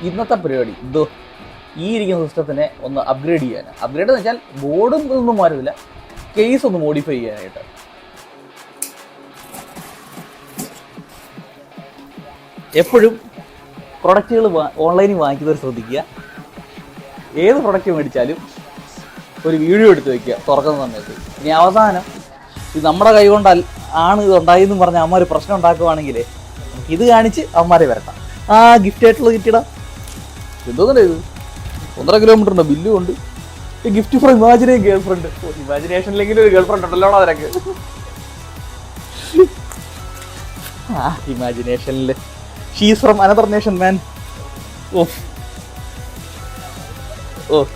ഇന്നത്തെ പരിപാടി ഇതോ ഈ ഇരിക്കുന്ന സിസ്റ്റത്തിനെ ഒന്ന് അപ്ഗ്രേഡ് ചെയ്യാൻ. അപ്ഗ്രേഡ് എന്ന് വെച്ചാൽ ബോർഡും ഇതൊന്നും മാറുന്നില്ല, കേസ് ഒന്ന് മോഡിഫൈ ചെയ്യാനായിട്ട്. എപ്പോഴും പ്രൊഡക്റ്റുകൾ ഓൺലൈനിൽ വാങ്ങിക്കുന്നവർ ശ്രദ്ധിക്കുക. ഏത് പ്രൊഡക്റ്റ് മേടിച്ചാലും ഒരു വീഡിയോ എടുത്ത് വയ്ക്കുക തുറക്കുന്ന സമയത്ത്. ഇനി അവസാനം ഇത് നമ്മുടെ കൈ കൊണ്ട് ആണ് ഇത് ഉണ്ടായെന്നും പറഞ്ഞ് അമ്മ ഒരു പ്രശ്നം ഉണ്ടാക്കുവാണെങ്കിൽ ഇത് കാണിച്ച് അമ്മമാരെ വരട്ടാം. ആ ഗിഫ്റ്റ് ആയിട്ടുള്ള കിട്ടിയിടാം. എന്തോന്നല്ലേ ഇത്, 1.5 കിലോമീറ്ററിൻ്റെ ബില്ലും ഉണ്ട്. ഈ gift for imaginary girlfriend. ഇമാജിനേഷനിലെങ്കിലും ഒരു ഗേൾ ഫ്രണ്ട് ഉണ്ടല്ലോണോ അതിനൊക്കെ. ആ ഇമാജിനേഷനിൽ she's from another nation man. ഓ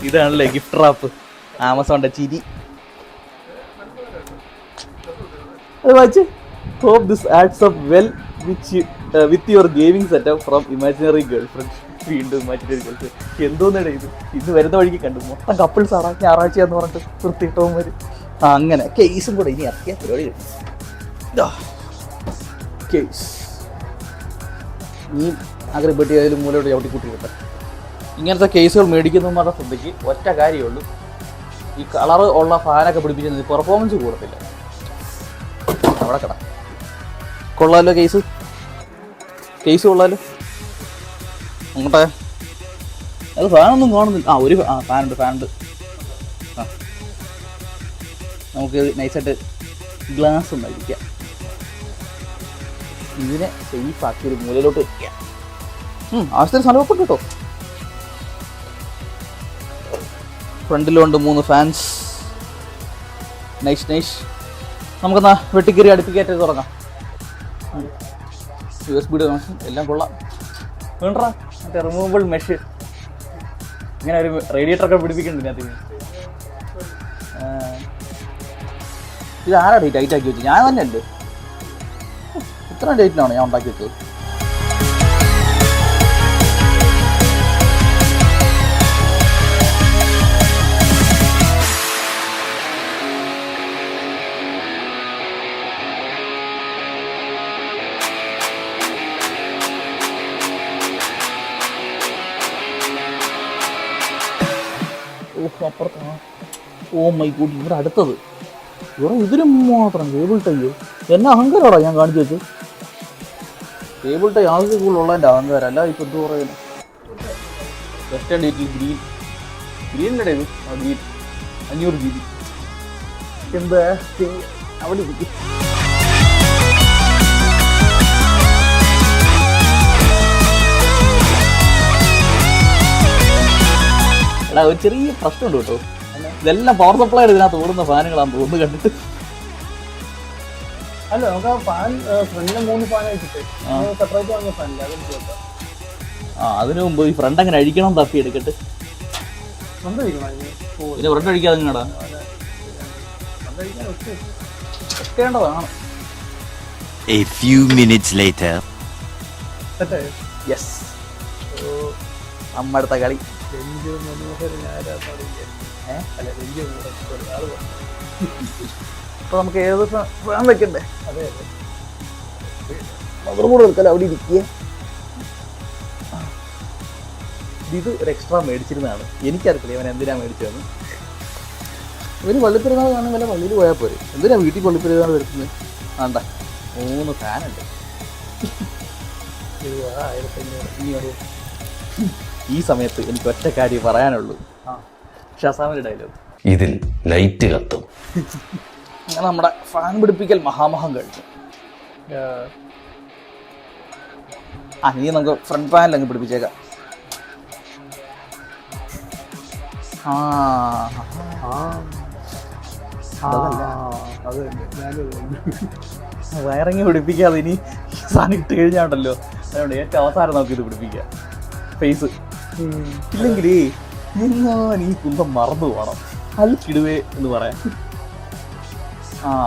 ഇതാണല്ലേ ഗിഫ്റ്റ് റാപ്പ്. ആമസോണിൻ്റെ ചിരി അത് വായിച്ച്. Hope this adds up well with your gaming setup from imaginary girlfriend. വീണ്ടും ഇമാജിനറി ഗേൾ ഫ്രണ്ട്. എന്തോന്നിട ഇത് വരുന്ന വഴിക്ക് കണ്ടു. മൊത്തം കപ്പിൾസ് ആണ് ഞായറാഴ്ചയെന്ന് പറഞ്ഞിട്ട് വൃത്തിയിട്ടവും വരും. അങ്ങനെ കേസും കൂടെ ഇനി ഇറക്കിയ പരിപാടി കേസ്. നീ അഗ്രബട്ടി ആയാലും മൂലയോട് ചവിട്ടിക്കൂട്ടി കിട്ടും. ഇങ്ങനത്തെ കേസുകൾ മേടിക്കുന്ന മാത്രം ശ്രദ്ധിക്ക്. ഒറ്റ കാര്യമുള്ളൂ, ഈ കളറ് ഉള്ള ഫാനൊക്കെ പിടിപ്പിച്ച് പെർഫോമൻസ് കൂടത്തില്ല. അവിടെ കട കൊള്ളാമല്ലോ കേസ് കൊള്ളാമല്ലോ. അങ്ങോട്ടെ അത് ഫാനൊന്നും കാണുന്നില്ല. ഒരു ഫാനുണ്ട്. നമുക്ക് നൈസായിട്ട് ഗ്ലാസ് ഉണ്ടായിരിക്കാം. ഇതിനെ സേഫാക്കി ഒരു മൂലയിലോട്ട് വെക്കുക. ആവശ്യത്തിന് സ്ഥലമൊക്കെ കേട്ടോ. ഫ്രണ്ടിലുണ്ട് 3 ഫാൻസ്. നൈസ്. നമുക്കെന്നാ വെട്ടിക്കറി അടുപ്പിക്കയറ്റി തുടങ്ങാം. USB കണക്ഷൻ എല്ലാം കൊള്ളാം. വേണ്ട മറ്റേ റിമൂവബിൾ മെഷ്. ഇങ്ങനെ ഒരു റേഡിയേറ്ററൊക്കെ പിടിപ്പിക്കുന്നുണ്ട് ഇതിനകത്ത്. ഇത് ആരാണ് ഈ ടൈറ്റ് ആക്കി വെച്ചത്? ഞാൻ തന്നെ അല്ലേ. ഇത്ര ഡേറ്റിലാണ് ഞാൻ ഉണ്ടാക്കി വെച്ചത്. അപ്പുറത്താണ്. ഓ മൈ ഗോഡ്, ഇവിടെ അടുത്തത് ഇവിടെ ഇതിന് മാത്രം കേബിൾ ടൈയോ. എന്നെ അഹങ്കാരമാടാ ഞാൻ കാണിച്ചു വെച്ച്. കേബിൾ ടൈ ആദ്യത്തെ കൂടുതലുള്ളതിൻ്റെ അഹങ്കാരം. അല്ല ഇപ്പം എന്ത് പറയുന്നത്. വെസ്റ്റേൺ ഡേറ്റിൽ ഗ്രീനിൻ്റെ ഇത് ഗ്രീൻ 500 GB. എന്താ അവിടെ ഇരിക്കും. എടാ ഒരു ചെറിയ പ്രശ്നമുണ്ട് കേട്ടോ. ഇതെല്ലാം പവർ സപ്ലൈ ഇതിനകത്ത് ഓടുന്ന ഫാനുകളാന്ന് തോന്നുന്നു കണ്ടിട്ട്. അല്ല നമുക്ക് ആ ഫാൻ ഫ്രണ്ടിലെ 3 ഫാൻ അയച്ചിട്ട് സെപ്പറേറ്റ് വാങ്ങിയ ഫാനില്ല. അതിന് മുമ്പ് ഈ ഫ്രണ്ട് അങ്ങനെ അഴിക്കണം, തപ്പി എടുക്കട്ടെ. പിന്നെ ഫ്രണ്ട് അഴിക്കാതെ എങ്ങനെടാ വെക്കേണ്ടതാണ്. A few minutes later. Yes, നമ്മടുത്ത കളി. അപ്പൊ നമുക്ക് ഏത് ഫാൻ വെക്കണ്ടേ? അതെ മദർ ബോർഡ് വെക്കല്ലോ അവിടെ ഇരിക്കുക. ഇത് ഒരു എക്സ്ട്രാ മേടിച്ചിരുന്നതാണ്. എനിക്കറിയില്ല അവൻ എന്തിനാ മേടിച്ചതെന്ന്. ഇവര് പള്ളിപ്പെരുന്നാൾ കാണാൻ വല്ല പള്ളിയിൽ പോയാൽ പോരെ. എന്തിനാ വീട്ടിൽ പള്ളിപ്പെരുന്നാൾ വരുത്തുന്നത്? വേണ്ട, 3 ഫാനുണ്ട്. 1500. ഈ സമയത്ത് എനിക്ക് ഒറ്റ കാര്യം പറയാനുള്ളൂ. ഷസാമിൻ്റെ ഡയലോഗ്. ഇതിൽ ലൈറ്റ് കത്തും. അങ്ങനെ നമ്മുടെ ഫാൻ പിടിപ്പിക്കൽ മഹാമഹം കഴിഞ്ഞു. ഇനി നമുക്ക് ഫ്രണ്ട് പാനൽ അങ്ങ് പിടിപ്പിച്ചേക്കാം. വയറിങ് പിടിപ്പിക്കാതെ ഇനി സാധനം ഇട്ട് കഴിഞ്ഞാണ്ടല്ലോ. അതുകൊണ്ട് ഏറ്റവും അവസാനം നമുക്ക് ഇത് പിടിപ്പിക്കാം. ഫേസ് ഇല്ലെങ്കിൽ ഞാൻ ഈ കുന്തം മറന്നു പോകണം. അല്ലിടുവേ എന്ന് പറയാം.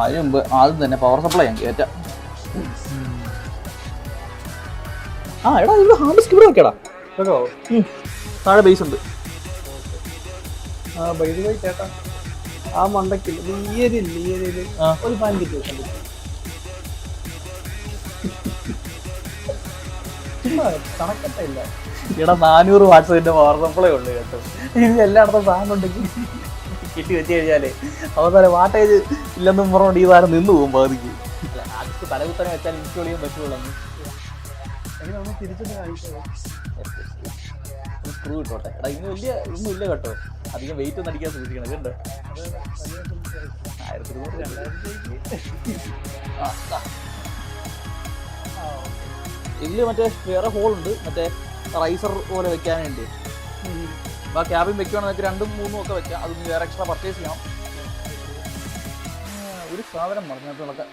അതിന് മുമ്പ് ആദ്യം തന്നെ പവർ സപ്ലൈ ഞാൻ കയറ്റാം. എടാ ഇവിടെ ഹാർഡ് ഡിസ്ക് ഇവിടെ വെക്കടാ. താഴെ ബേസ് ഉണ്ട്. ചേട്ടാ ആ മണ്ടക്കില്ല ഈ ഏരിയയില് ഒരു ഫാൻ കിട്ടി. കണക്കത്തില്ല. ഇവിടെ 400 വാട്ട്സിന്റെ പവർ സപ്ലൈ ഉണ്ട് കേട്ടോ. ഇത് എല്ലായിടത്തും സാധനം ഉണ്ടെങ്കിൽ കിട്ടി വെച്ച് കഴിഞ്ഞാലേ അവസാനം വാട്ടേജ് ഇല്ലെന്നും പറഞ്ഞുകൊണ്ട് ഈ സാധനം നിന്ന് പോകും പകുതിക്ക്. അടുത്ത് തലകുത്തനെ വെച്ചാൽ ഇൻസ്റ്റോൾ ചെയ്യാൻ പറ്റുള്ളൂ. എങ്ങനെ ഒന്ന് തിരിച്ചൊന്ന് കാണിച്ചത്. സ്ക്രൂ കിട്ടോട്ടെ. എടാ ഇന്നും ഇല്ല കേട്ടോ. അധികം വെയിറ്റ് ഒന്നും അടിക്കാൻ സൂക്ഷിക്കണം. ഇതുണ്ട് 1200. ഇതില് മറ്റേ വേറെ ഹോളുണ്ട്, മറ്റേ റൈസർ പോലെ വെക്കാൻ വേണ്ടി. ആ ക്യാബിൻ വെക്കുകയാണെങ്കിൽ 2ഉം 3ഉം ഒക്കെ വെക്കാം. അതൊന്ന് വേറെ എക്സ്ട്രാ പർച്ചേസ് ചെയ്യണം. ഒരു സാധനം പറഞ്ഞിട്ടുള്ളതൊക്കെ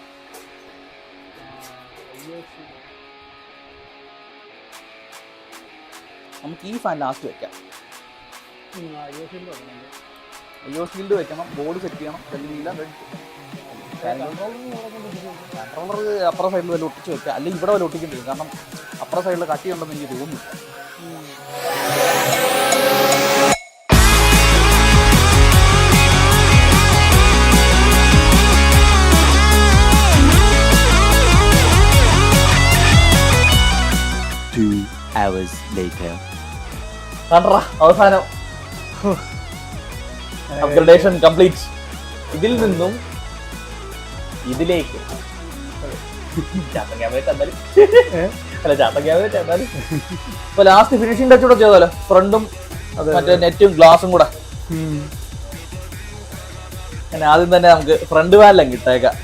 നമുക്ക് ഈ ഫാൻ ലാസ്റ്റ് വെക്കാം. അയ്യോ ഷീൽഡ് വെക്കണം, ബോർഡ് സെറ്റ് ചെയ്യണം, എല്ലാം കൺട്രോളർ അപ്പുറ സൈഡിൽ വല്ല ഒട്ടിച്ച് വെക്കുക, അല്ലെങ്കിൽ ഇവിടെ വല്ല ഒട്ടിക്കേണ്ടി വരും. കാരണം അപ്പുറ സൈഡിൽ കട്ടിയുണ്ടെന്ന് എനിക്ക് തോന്നുന്നു. Hours later. അവസാനം അപ്ഗ്രഡേഷൻ കംപ്ലീറ്റ്. ഇതിൽ നിന്നും ഇതിലേക്ക് ഇപ്പൊ ലാസ്റ്റ് ഫിനിഷിംഗ് ടച്ച് കൂടെ ചെയ്താലോ. ഫ്രണ്ടും മറ്റേ നെറ്റും ഗ്ലാസും കൂടെ. ആദ്യം തന്നെ നമുക്ക് ഫ്രണ്ട് വാലെല്ലാം കിട്ടേക്കാം.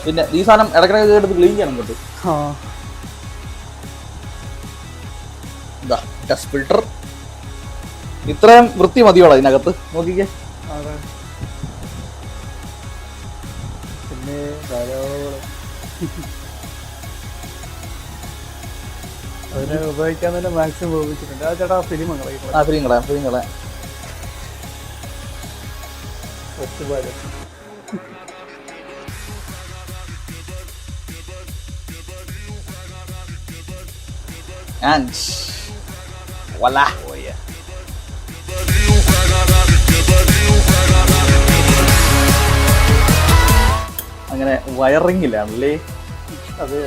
പിന്നെ ഈ സാധനം ഇടക്കിടക്ക് എടുത്ത് ക്ലീൻ ചെയ്യണം കേട്ടോ. ഡസ്റ്റ് ഫിൽട്ടർ ഇത്രയും വൃത്തി മതിയോളാം ഇതിനകത്ത്. നോക്കിക്കേ. പിന്നെ അതിനെ ഉപയോഗിക്കാൻ തന്നെ മാക്സിമം ഉപയോഗിച്ചിട്ടുണ്ട്. ആ ചേട്ടാ ഫിലിം ഫിലിം കളയാം. ഒത്തുപാട് and voila. അങ്ങനെ വയറിങ്ങിലാണല്ലേ. അതെ